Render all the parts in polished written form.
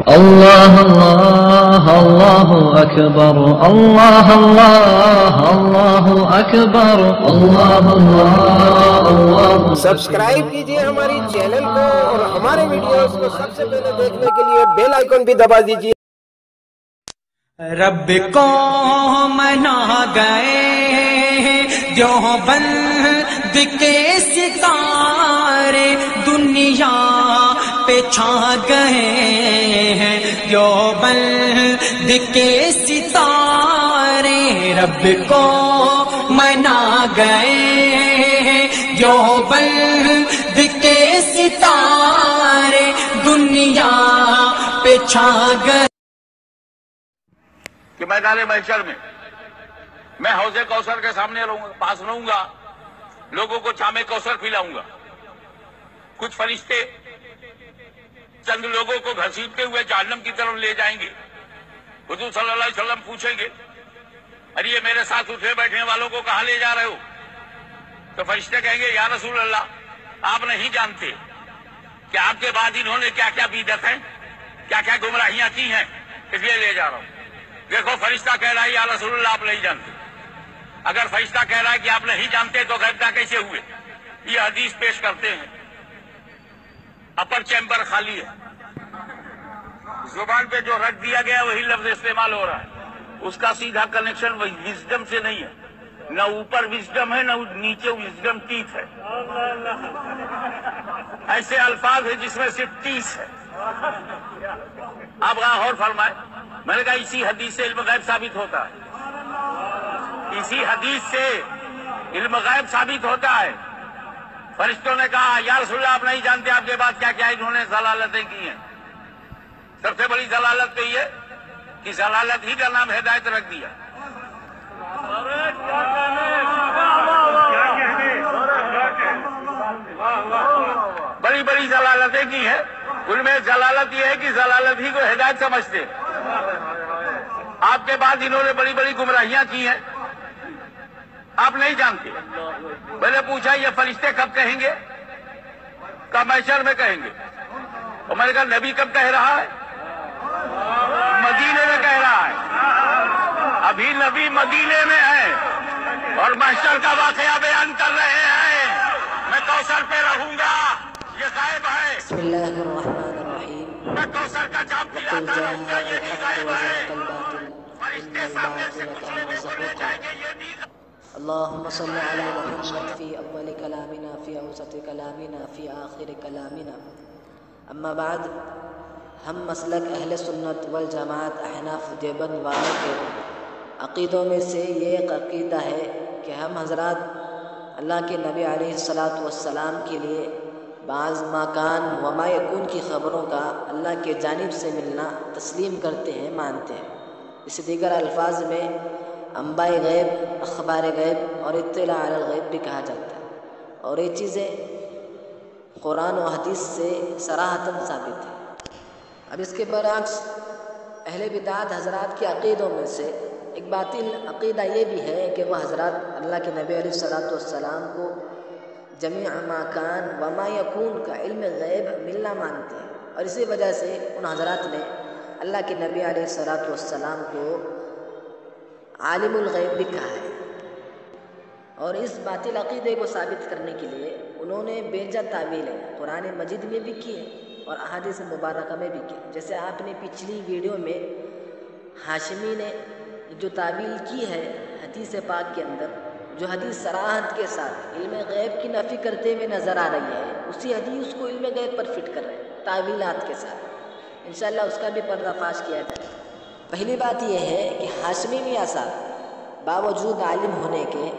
اللہ اللہ اللہ اکبر اللہ اللہ اللہ اکبر اللہ اللہ اللہ. Subscribe کیجئے ہماری channel کو اور ہمارے ویڈیوز کو سب سے پہلے دیکھنے کے لیے بیل آئیکن بھی دبا دیجئے. رب کو منا گئے دیوبند کے ستارے دنیا پہ چھا گئے ہیں دیوبند کے ستارے رب کو منا گئے دیوبند کے ستارے دنیا پہ چھا گئے کہ میدان محشر میں میں حوض کوثر کے سامنے پاس رہوں گا، لوگوں کو جام کوثر پلاؤں گا. کچھ فرشتے چند لوگوں کو گھسیٹتے ہوئے جہنم کی طرف لے جائیں گے. حضور صلی اللہ علیہ وسلم پوچھیں گے ارے یہ میرے ساتھ اٹھے بیٹھنے والوں کو کہاں لے جا رہے ہو؟ تو فرشتے کہیں گے یا رسول اللہ آپ نہیں جانتے کہ آپ کے بعد انہوں نے کیا کیا بدعت ہیں، کیا کیا گمراہیاں کی ہیں، اس لیے لے جا رہا ہوں. دیکھو فرشتہ کہہ رہا ہے یا رسول اللہ آپ نہیں جانتے. اگر فرشتہ کہہ رہا ہے کہ آپ نہیں جانتے تو غیبہ کیسے ہوئے؟ یہ حدیث پیش کرتے ہیں. اپر چیمبر خالی ہے، زبان پہ جو رکھ دیا گیا وہی لفظ استعمال ہو رہا ہے. اس کا سیدھا کنیکشن وزڈم سے نہیں ہے. نہ اوپر وزڈم ہے نہ نیچے وزڈم ٹیتھ ہے. ایسے الفاظ ہیں جس میں صرف 30 ہے. آپ غور فرمائیں. میں نے کہا اسی حدیث سے علم غیب ثابت ہوتا ہے، اسی حدیث سے علم غیب ثابت ہوتا ہے. فرشتوں نے کہا یا رسول اللہ آپ نہیں جانتے آپ کے بعد کیا کیا انہوں نے ضلالتیں کی ہیں. سب سے بڑی ضلالت تو یہ کہ ضلالت ہی کا نام ہدایت رکھ دیا. بڑی بڑی ضلالتیں کی ہیں. ان میں ضلالت یہ ہے کہ ضلالت ہی کو ہدایت سمجھتے. آپ کے بعد انہوں نے بڑی بڑی گمراہیاں کی ہیں، آپ نہیں جانتے. میں نے پوچھا یہ فرشتے کب کہیں گے؟ کب محشر میں کہیں گے؟ اور میں نے کہا نبی کب کہہ رہا ہے؟ مدینے میں کہہ رہا ہے. ابھی نبی مدینے میں ہے اور محشر کا واقعہ بیان کر رہے ہیں. میں کوثر پہ رہوں گا، یہ غائب ہے. بسم اللہ الرحمن الرحیم. میں کوثر کا جام پلاتا رہوں گا، یہ بھی غائب ہے. فرشتے سامنے سے کچھ لینے کو لے جائیں گے، یہ بھی. اللهم صل على محمد في اول كلامنا في اوسط كلامنا في آخر كلامنا. اما بعد، ہم مسلک اہل سنت والجماعت احناف دیوبند والوں کے عقیدوں میں سے یہ ایک عقیدہ ہے کہ ہم حضرات اللہ کے نبی علیہ الصلاۃ والسلام کے لیے بعض مکان و ما یکون کی خبروں کا اللہ کے جانب سے ملنا تسلیم کرتے ہیں، مانتے ہیں. اس دیگر الفاظ میں انباء غیب، اخبار غیب اور اطلاع علی الغیب بھی کہا جاتا ہے. اور یہ چیزیں قرآن و حدیث سے صراحتاً ثابت ہیں. اب اس کے برعکس اہل بدعت حضرات کے عقیدوں میں سے ایک باطل عقیدہ یہ بھی ہے کہ وہ حضرات اللہ کے نبی علیہ الصلاۃ والسلام کو جمیع ما کان و ما یکون کا علم غیب ملنا مانتے ہیں. اور اسی وجہ سے ان حضرات نے اللہ کے نبی علیہ الصلاۃ والسلام کو عالم الغیب بھی کہا ہے. اور اس باطل عقیدے کو ثابت کرنے کے لیے انہوں نے بے جا تعویلیں قرآن مجید میں بھی کی ہیں اور احادیث مبارکہ میں بھی کی. جیسے آپ نے پچھلی ویڈیو میں ہاشمی نے جو تعویل کی ہے حدیث پاک کے اندر، جو حدیث صراحت کے ساتھ علم غیب کی نفی کرتے ہوئے نظر آ رہی ہے، اسی حدیث کو علم غیب پر فٹ کر رہے ہیں تعویلات کے ساتھ. انشاءاللہ اس کا بھی پردہ فاش کیا جائے. پہلی بات یہ ہے کہ ہاشمی میاں صاحب باوجود عالم ہونے کے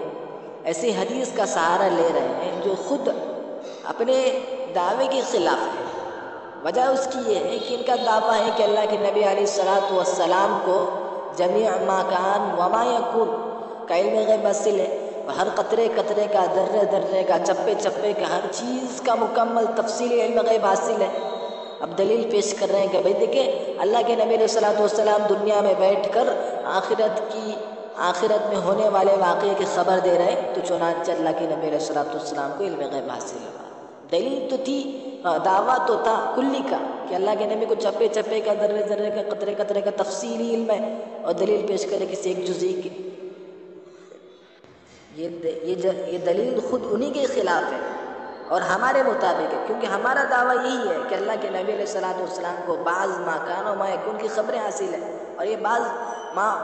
ایسی حدیث کا سہارا لے رہے ہیں جو خود اپنے دعوے کے خلاف ہے. وجہ اس کی یہ ہے کہ ان کا دعویٰ ہے کہ اللہ کے نبی علیہ الصلاۃ والسلام کو جمیع ما کان و ما یکون کا علم غیب حاصل ہے. ہر قطرے قطرے کا، درے درے کا، چپے چپے کا، ہر چیز کا مکمل تفصیلی علم غیب حاصل ہے. اب دلیل پیش کر رہے ہیں کہ بھئی دیکھیں اللہ کے نبی علیہ الصلاۃ والسلام دنیا میں بیٹھ کر آخرت میں ہونے والے واقعے کی خبر دے رہے ہیں، تو چنانچہ اللہ کے نبی علیہ الصلاۃ والسلام کو علم غیب حاصل ہوا. دلیل تو تھی، دعویٰ تو تھا کلی کا کہ اللہ کے نبی کو چپے چپے کا ذرے ذرے کا قطرے قطرے کا تفصیلی علم ہے اور دلیل پیش کرے کسی ایک جزئی کی؟ یہ دلیل خود انہی کے خلاف ہے اور ہمارے مطابق ہے، کیونکہ ہمارا دعویٰ یہی ہے کہ اللہ کے نبی علیہ السلام کو بعض ما کان و ما یکون کی خبریں حاصل ہیں، اور یہ بعض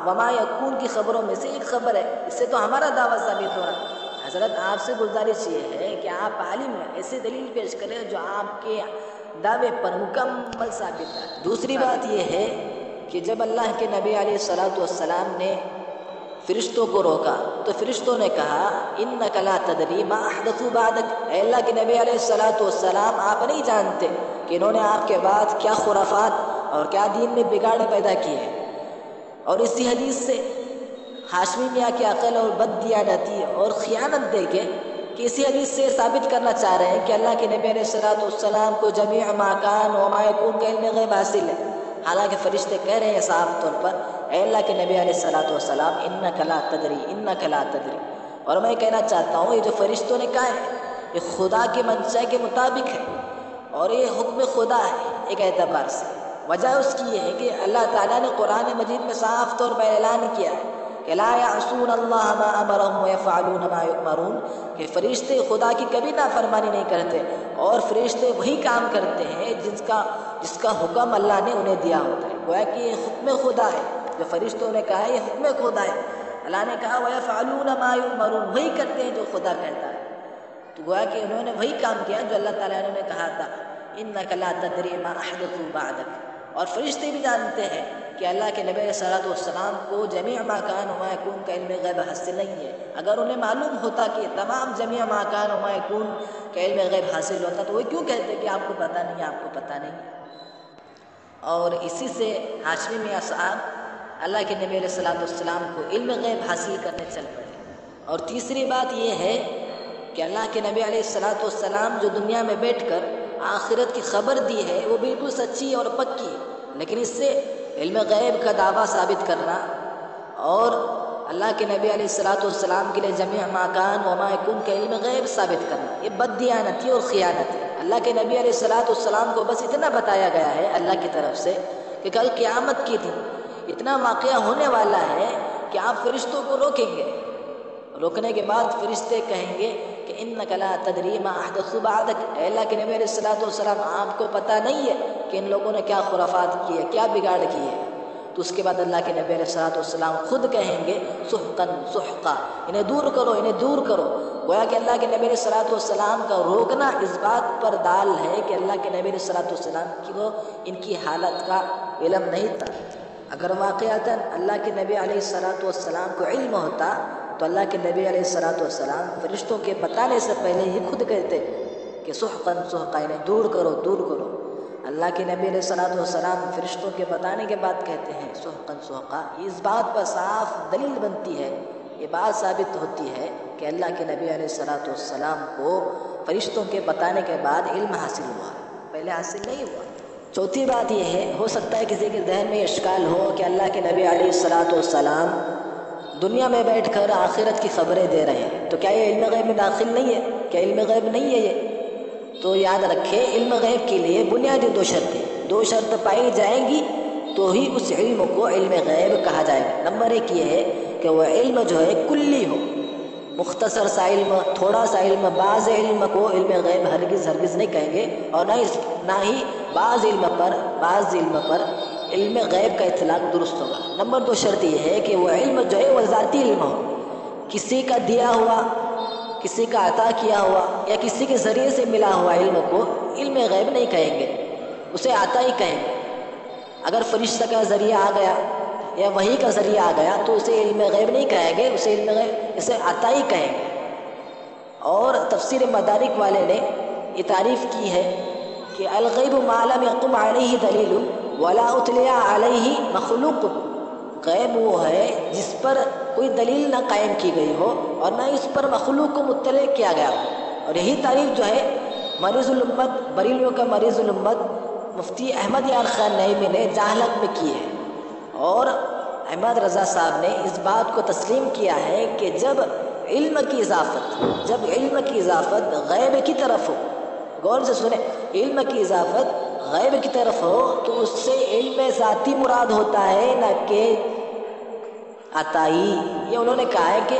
وما یکون کی خبروں میں سے ایک خبر ہے، اس سے تو ہمارا دعویٰ ثابت ہو رہا۔ حضرت آپ سے گزارش یہ ہے کہ آپ عالم ہیں، ایسے دلیل پیش کریں جو آپ کے دعوے پر مکمل ثابت ہے۔ دوسری بات یہ ہے کہ جب اللہ کے نبی علیہ السلام نے فرشتوں کو روکا تو فرشتوں نے کہا انک لا تدری ما احدثوا بعدک، اے اللہ کے نبی علیہ السلام آپ نہیں جانتے کہ انہوں نے آپ کے بعد کیا خرافات اور کیا دین میں بگاڑ پیدا کیے ہیں۔ اور اسی حدیث سے ہاشمی میاں کی عقل اور بد دیانتی اور خیانت دے کے کہ اسی حدیث سے ثابت کرنا چاہ رہے ہیں کہ اللہ کے نبی علیہ السلام کو جمیع ما کان و ما یکون کا علم غیب حاصل ہے، حالانکہ فرشتے کہہ رہے ہیں صاف طور پر اے اللہ کے نبی علیہ السلام انک لا تدری انک لا تدری۔ اور میں کہنا چاہتا ہوں یہ جو فرشتوں نے کہا ہے یہ خدا کے منشاء کے مطابق ہے اور یہ حکم خدا ہے ایک اعتبار سے۔ وجہ اس کی یہ ہے کہ اللہ تعالیٰ نے قرآن مجید میں صاف طور پر اعلان کیا ہے کہ لا یعصون اللہ ما امرهم ویفعلون ما یؤمرون، کہ فرشتے خدا کی کبھی نافرمانی نہیں کرتے اور فرشتے وہی کام کرتے ہیں جس کا حکم اللہ نے انہیں دیا ہوتا ہے۔ گویا کہ یہ حکم خدا ہے، جو فرشتوں نے کہا ہے یہ حکم خدا ہے۔ اللہ نے کہا ویفعلون ما یؤمرون، وہی کرتے ہیں جو خدا کہتا ہے، تو گویا کہ انہوں نے وہی کام کیا جو اللہ تعالیٰ نے کہا تھا انک لا تدری ما احدثوا بعدک۔ اور فرشتے بھی جانتے ہیں کہ اللہ کے نبی علیہ السلام کو جمیع ما کان و ما یکون کا علم غیب حاصل نہیں ہے۔ اگر انہیں معلوم ہوتا کہ تمام جمیع ما کان و ما یکون کا علم غیب حاصل ہوتا تو وہ کیوں کہتے کہ آپ کو پتہ نہیں، آپ کو پتہ نہیں۔ اور اسی سے ہاشمی میاں صاحب اللہ کے نبی علیہ السلام کو علم غیب حاصل کرنے چل پڑے۔ اور تیسری بات یہ ہے کہ اللہ کے نبی علیہ السلام جو دنیا میں بیٹھ کر آخرت کی خبر دی ہے وہ بالکل سچی اور پکی ہے، لیکن اس سے علم غیب کا دعویٰ ثابت کرنا اور اللہ کے نبی علیہ السلام کے لیے جمیع ما کان و ما یکون کا علم غیب ثابت کرنا یہ بد دیانتی اور خیانت ہے۔ اللہ کے نبی علیہ السلام کو بس اتنا بتایا گیا ہے اللہ کی طرف سے کہ کل قیامت کے دن اتنا واقعہ ہونے والا ہے کہ آپ فرشتوں کو روکیں گے، روکنے کے بعد فرشتے کہیں گے کہ انک لا تدری ما احدثوا بعدک، اے اللہ کے نبی علیہ السلام آپ کو پتہ نہیں ہے کہ ان لوگوں نے کیا خرافات کی ہے، کیا بگاڑ کی ہے۔ تو اس کے بعد اللہ کے نبی علیہ السلام خود کہیں گے سحقاً سحقا، انہیں دور کرو، انہیں دور کرو۔ گویا کہ اللہ کے نبی علیہ السلام کا روکنا اس بات پر دال ہے کہ اللہ کے نبی علیہ السلام کو ان کی حالت کا علم نہیں تھا۔ اگر واقعتاً اللہ کے نبی علیہ السلام کو علم ہوتا تو اللہ کے نبی علیہ السلام فرشتوں کے بتانے سے پہلے ہی خود کہتے کہ سحقاً سحقا، انہیں دور کرو دور کرو۔ اللہ کے نبی علیہ السلام فرشتوں کے بتانے کے بعد کہتے ہیں سحقاً سحقا، اس بات پر صاف دلیل بنتی ہے، یہ بات ثابت ہوتی ہے کہ اللہ کے نبی علیہ السلام کو فرشتوں کے بتانے کے بعد علم حاصل ہوا، پہلے حاصل نہیں ہوا۔ چوتھی بات یہ ہے، ہو سکتا ہے کسی کے ذہن میں اشکال ہو کہ اللہ کے نبی علیہ السلام دنیا میں بیٹھ کر آخرت کی خبریں دے رہے ہیں تو کیا یہ علم غیب میں داخل نہیں ہے؟ کیا علم غیب نہیں ہے یہ؟ تو یاد رکھیں علم غیب کے لیے بنیادی دو شرط پائی جائیں گی تو ہی اس علم کو علم غیب کہا جائے گا۔ نمبر ایک یہ ہے کہ وہ علم جو ہے کلی ہو، مختصر سا علم، تھوڑا سا علم، بعض علم کو علم غیب ہرگز نہیں کہیں گے، اور نہ ہی بعض علم پر علم غیب کا اطلاق درست ہوگا۔ نمبر دو شرط یہ ہے کہ وہ علم جو ہے وہ ذاتی علم ہو، کسی کا دیا ہوا، کسی کا عطا کیا ہوا یا کسی کے ذریعے سے ملا ہوا علم کو علم غیب نہیں کہیں گے، اسے عطا ہی کہیں گے۔ اگر فرشتہ کا ذریعہ آ گیا یا وحی کا ذریعہ آ گیا تو اسے علم غیب نہیں کہیں گے، اسے عطا ہی کہیں گے۔ اور تفسیر مدارک والے نے یہ تعریف کی ہے کہ الغیب ما لم یقم علیہ دلیل ولا اطلع علیہ مخلوق، غیب وہ ہے جس پر کوئی دلیل نہ قائم کی گئی ہو اور نہ اس پر مخلوق کو مطلع کیا گیا ہو۔ اور یہی تعریف جو ہے مریض الامت، بریلویوں کا مریض الامت مفتی احمد یار خان نعیمی نے جاہلت میں کی ہے، اور احمد رضا صاحب نے اس بات کو تسلیم کیا ہے کہ جب علم کی اضافت غیب کی طرف ہو، غور سے سنیں، علم کی اضافت غیب کی طرف ہو تو اس سے علم ذاتی مراد ہوتا ہے، نہ کہ عطائی۔ یہ انہوں نے کہا ہے کہ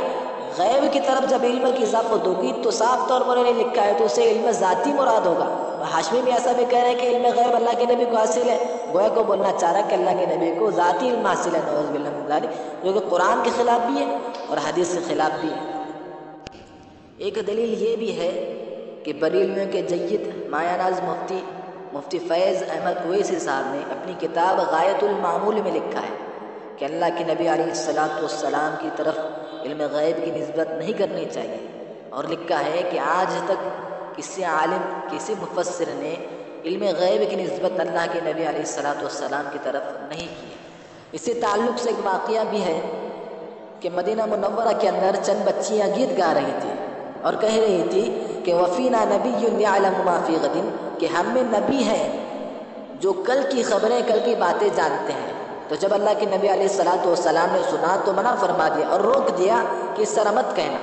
غیب کی طرف جب علم کی اضافت ہوگی تو صاف طور پر انہوں نے لکھا ہے تو اسے علم ذاتی مراد ہوگا۔ ہاشمی بھی ایسا بھی کہہ رہے ہیں کہ علم غیب اللہ کے نبی کو حاصل ہے، گویا کو بولنا چاہ رہا ہے کہ اللہ کے نبی کو ذاتی علم حاصل ہے، نعوذ باللہ من ذالک، جو کہ قرآن کے خلاف بھی ہے اور حدیث کے خلاف بھی ہے۔ ایک دلیل یہ بھی ہے کہ بریلویوں کے جید مایہ ناز مفتی فیض احمد اویسی صاحب نے اپنی کتاب غایۃ المعمول میں لکھا ہے کہ اللہ کے نبی علیہ السلام کی طرف علم غیب کی نسبت نہیں کرنی چاہیے، اور لکھا ہے کہ آج تک کسی عالم، کسی مفسر نے علم غیب کی نسبت اللہ کے نبی علیہ السلام کی طرف نہیں کی۔ اس سے تعلق سے ایک واقعہ بھی ہے کہ مدینہ منورہ کے اندر چند بچیاں گیت گا رہی تھیں اور کہہ رہی تھی کہ وفینا نبی یعلم ما فی غد، کہ ہم میں نبی ہیں جو کل کی خبریں، کل کی باتیں جانتے ہیں۔ تو جب اللہ کے نبی علیہ السلام نے سنا تو منع فرما دیا اور روک دیا کہ اس طرح مت کہنا۔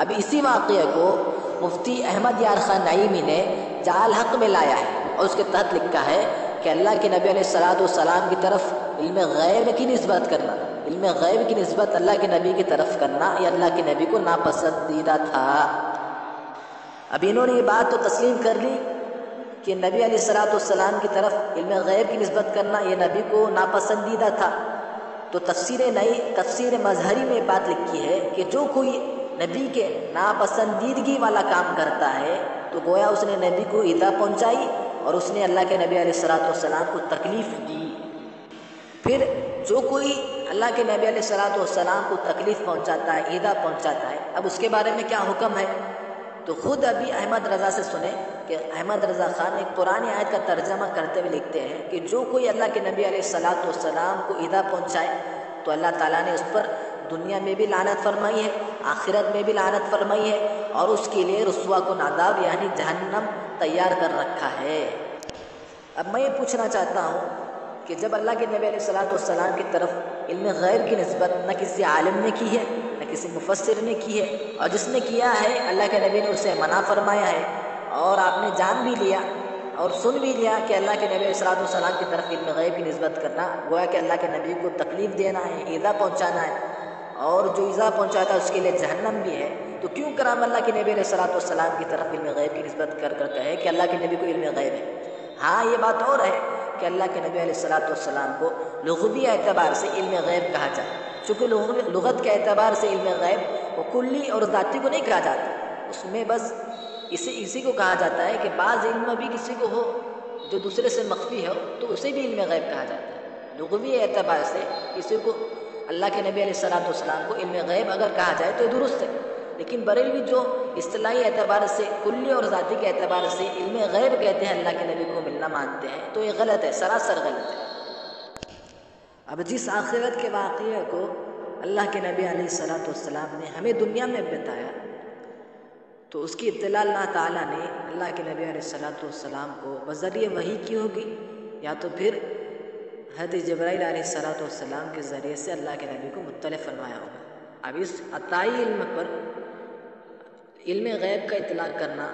اب اسی واقعے کو مفتی احمد یار خان نعیمی نے جعل حق میں لایا ہے اور اس کے تحت لکھا ہے کہ اللہ کے نبی علیہ السلام کی طرف علم غیب کی نسبت کرنا، علم غیب کی نسبت اللہ کے نبی کی طرف کرنا، یہ اللہ کے نبی کو ناپسندیدہ تھا۔ اب انہوں نے یہ بات تو تسلیم کر لی کہ نبی علیہ السلام کی طرف علم غیب کی نسبت کرنا یہ نبی کو ناپسندیدہ تھا، تو تفسیر مظہری میں بات لکھی ہے کہ جو کوئی نبی کے ناپسندیدگی والا کام کرتا ہے تو گویا اس نے نبی کو ایذا پہنچائی اور اس نے اللہ کے نبی علیہ السلام کو تکلیف دی۔ پھر جو کوئی اللہ کے نبی علیہ السلام کو تکلیف پہنچاتا ہے، ایذا پہنچاتا ہے، اب اس کے بارے میں کیا حکم ہے؟ تو خود ابھی احمد رضا سے سنیں کہ احمد رضا خان ایک قرآن آیت کا ترجمہ کرتے ہوئے لکھتے ہیں کہ جو کوئی اللہ کے نبی علیہ السلام کو ایذا پہنچائے تو اللہ تعالیٰ نے اس پر دنیا میں بھی لعنت فرمائی ہے، آخرت میں بھی لعنت فرمائی ہے، اور اس کے لیے رسوا کن عذاب یعنی جہنم تیار کر رکھا ہے۔ اب میں یہ پوچھنا چاہتا ہوں کہ جب اللہ کے نبی علیہ السلام کی طرف علم غیب کی نسبت نہ کسی عالم نے کی ہے نہ کسی مفسر نے کی ہے، اور جس نے کیا ہے اللہ کے نبی نے اسے منع فرمایا ہے، اور آپ نے جان بھی لیا اور سن بھی لیا کہ اللہ کے نبی علیہ السلام کی طرف علم غیب کی نسبت کرنا گویا کہ اللہ کے نبی کو تکلیف دینا ہے، ایذا پہنچانا ہے، اور جو ایذا پہنچاتا ہے اس کے لیے جہنم بھی ہے، تو کیوں کرام اللہ کے نبی علیہ السلام کی طرف علم غیب کی نسبت کر کہے کہ اللہ کے نبی کو علم غیب ہے؟ ہاں یہ بات اور ہے کہ اللہ کے نبی علیہ السلام کو لغوی اعتبار سے علم غیب کہا جائے، چونکہ لغت کے اعتبار سے علم غیب وہ کلی اور ذاتی کو نہیں کہا جاتا، اس میں بس اسی کو کہا جاتا ہے کہ بعض علم بھی کسی کو ہو جو دوسرے سے مخفی ہو تو اسے بھی علم غیب کہا جاتا ہے۔ لغوی اعتبار سے کسی کو اللہ کے نبی علیہ السلام کو علم غیب اگر کہا جائے تو یہ درست ہے، لیکن بریلوی جو اصطلاحی اعتبار سے کلی اور ذاتی کے اعتبار سے علم غیب کہتے ہیں اللہ کے نبی کو ملنا مانتے ہیں، تو یہ غلط ہے، سراسر غلط ہے۔ اب جس آخرت کے واقعے کو اللہ کے نبی علیہ السلام نے ہمیں دنیا میں بتایا تو اس کی اطلاع اللہ تعالیٰ نے اللہ کے نبی علیہ السلام کو بذریعہ وحی کی ہوگی، یا تو پھر حضرت جبرائیل علیہ السلام کے ذریعے سے اللہ کے نبی کو مطلع فرمایا ہوگا۔ اب اس عطائی علم پر علم غیب کا اطلاق کرنا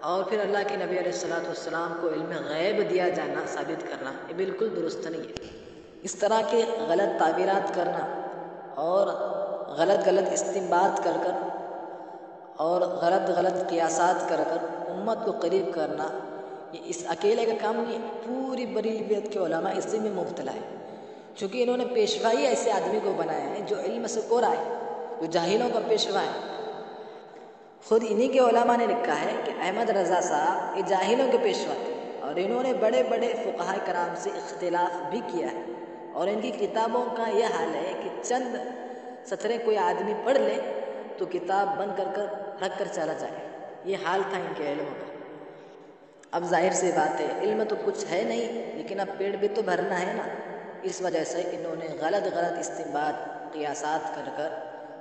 اور پھر اللہ کے نبی علیہ السلام کو علم غیب دیا جانا ثابت کرنا یہ بالکل درست نہیں ہے۔ اس طرح کے غلط تعبیرات کرنا اور غلط استنباط کر اور غلط قیاسات کر امت کو قریب کرنا یہ اس اکیلے کا کام نہیں ہے، پوری بریلویت کے علماء اسی میں مبتلا ہے، چونکہ انہوں نے پیشوائی ایسے آدمی کو بنایا ہے جو علم سے کورا ہے، جو جاہلوں کا پیشوا ہے۔ خود انہی کے علماء نے لکھا ہے کہ احمد رضا صاحب یہ جاہلوں کے پیشوا تھے، اور انہوں نے بڑے بڑے فقہاء کرام سے اختلاف بھی کیا ہے، اور ان کی کتابوں کا یہ حال ہے کہ چند سطریں کوئی آدمی پڑھ لے تو کتاب بند کر رکھ کر چلا جائے، یہ حال تھا ان کے علم کا۔ اب ظاہر سی بات ہے علم تو کچھ ہے نہیں، لیکن اب پیٹ بھی تو بھرنا ہے نا، اس وجہ سے انہوں نے غلط استنباط قیاسات کر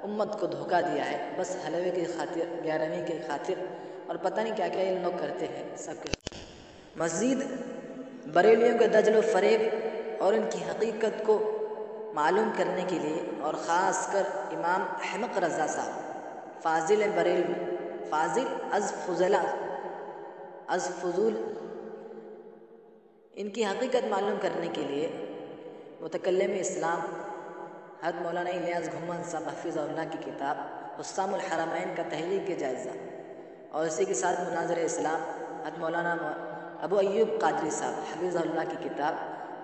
امت کو دھوکہ دیا ہے، بس حلوے کی خاطر، 11ویں کی خاطر، اور پتہ نہیں کیا کیا یہ لوگ کرتے ہیں سب کے۔ مزید بریلیوں کے دجل و فریب اور ان کی حقیقت کو معلوم کرنے کے لیے، اور خاص کر امام احمق رضا صاحب فاضل بریلوی، فاضل از فضول ان کی حقیقت معلوم کرنے کے لیے متکلم اسلام حضرت مولانا الیاس گھمن صاحب حفظہ اللہ کی کتاب حسام الحرمین کا تحلیل کے جائزہ اور اسی کے ساتھ مناظر اسلام حضرت مولانا ابو ایوب قادری صاحب حفظہ اللہ کی کتاب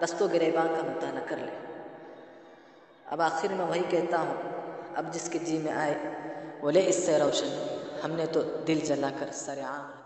دست و گریباں کا مطالعہ کر لیں۔ اب آخر میں وہی کہتا ہوں، اب جس کے جی میں آئے وہ لے اس سے روشن، ہم نے تو دل جلا کر سر عام